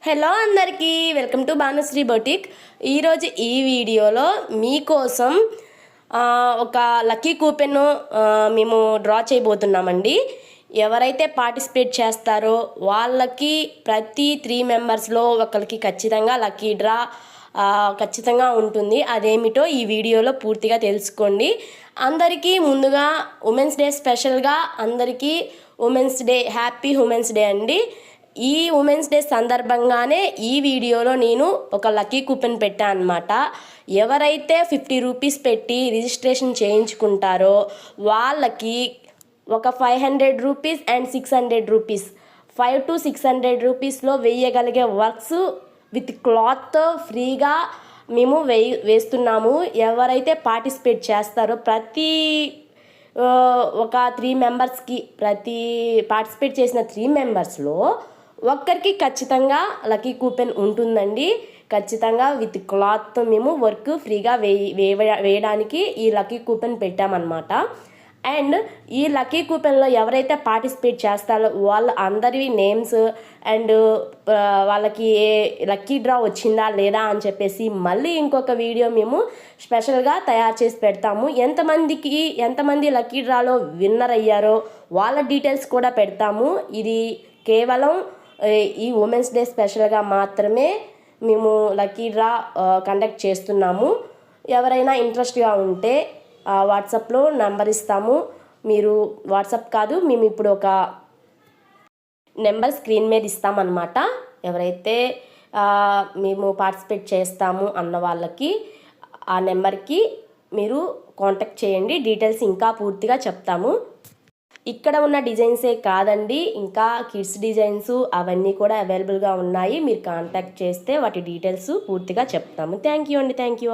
Hello అందరికీ welcome to Bhanusri boutique. ఈరోజు ఈ వీడియోలో మీకోసం ఒక లక్కీ కూపెన్ మేము డ్రా చేయబోతున్నామండి. ఎవరైతే పార్టిసిపేట్ చేస్తారో వాళ్ళకి ప్రతి 3 మెంబర్స్లో ఒకరికి ఖచ్చితంగా లక్కీ డ్రా ఖచ్చితంగా ఉంటుంది. అదేమిటో ఈ వీడియోలో పూర్తిగా తెలుసుకోండి. అందరికీ ముందుగా ఉమెన్స్ డే స్పెషల్గా అందరికీ women's day, happy women's day అండి. ఈ ఉమెన్స్ డే సందర్భంగానే ఈ వీడియోలో నేను ఒక లక్కీ కూపెన్ పెట్టాను అనమాట. ఎవరైతే 50 రూపీస్ పెట్టి రిజిస్ట్రేషన్ చేయించుకుంటారో వాళ్ళకి ఒక 500 రూపీస్ అండ్ 600 రూపీస్, 5 to 600 రూపీస్లో వేయగలిగే వర్క్స్ విత్ క్లాత్ ఫ్రీగా మేము వేస్తున్నాము. ఎవరైతే పార్టిసిపేట్ చేస్తారో ప్రతి ఒక 3 మెంబర్స్కి, ప్రతి పార్టిసిపేట్ చేసిన 3 మెంబర్స్లో ఒక్కరికి ఖచ్చితంగా లక్కీ కూపెన్ ఉంటుందండి. ఖచ్చితంగా విత్ క్లాత్ మేము వర్క్ ఫ్రీగా వేయడానికి ఈ లక్కీ కూపెన్ పెట్టామన్నమాట. అండ్ ఈ లక్కీ కూపెన్లో ఎవరైతే పార్టిసిపేట్ చేస్తారో వాళ్ళ అందరి నేమ్స్ అండ్ వాళ్ళకి లక్కీ డ్రా వచ్చిందా లేదా అని చెప్పేసి మళ్ళీ ఇంకొక వీడియో మేము స్పెషల్గా తయారు చేసి పెడతాము. ఎంతమంది లక్కీ డ్రాలో విన్నర్ అయ్యారో వాళ్ళ డీటెయిల్స్ కూడా పెడతాము. ఇది కేవలం ఈ ఉమెన్స్ డే స్పెషల్గా మాత్రమే మేము లక్కీ డ్రా కండక్ట్ చేస్తున్నాము. ఎవరైనా ఇంట్రెస్ట్గా ఉంటే వాట్సాప్లో నెంబర్ ఇస్తాము. మీరు వాట్సాప్ కాదు, మేము ఇప్పుడు ఒక నెంబర్ స్క్రీన్ మీద ఇస్తామన్నమాట. ఎవరైతే మేము పార్టిసిపేట్ చేస్తాము అన్న వాళ్ళకి ఆ నెంబర్కి మీరు కాంటాక్ట్ చేయండి. డీటెయిల్స్ ఇంకా పూర్తిగా చెప్తాము. ఇక్కడ ఉన్న డిజైన్సే కాదండి, ఇంకా కిడ్స్ డిజైన్స్ అవన్నీ కూడా అవైలబుల్గా ఉన్నాయి. మీరు కాంటాక్ట్ చేస్తే వాటి డీటెయిల్స్ పూర్తిగా చెప్తాము. థ్యాంక్ యూ అండి. Thank you.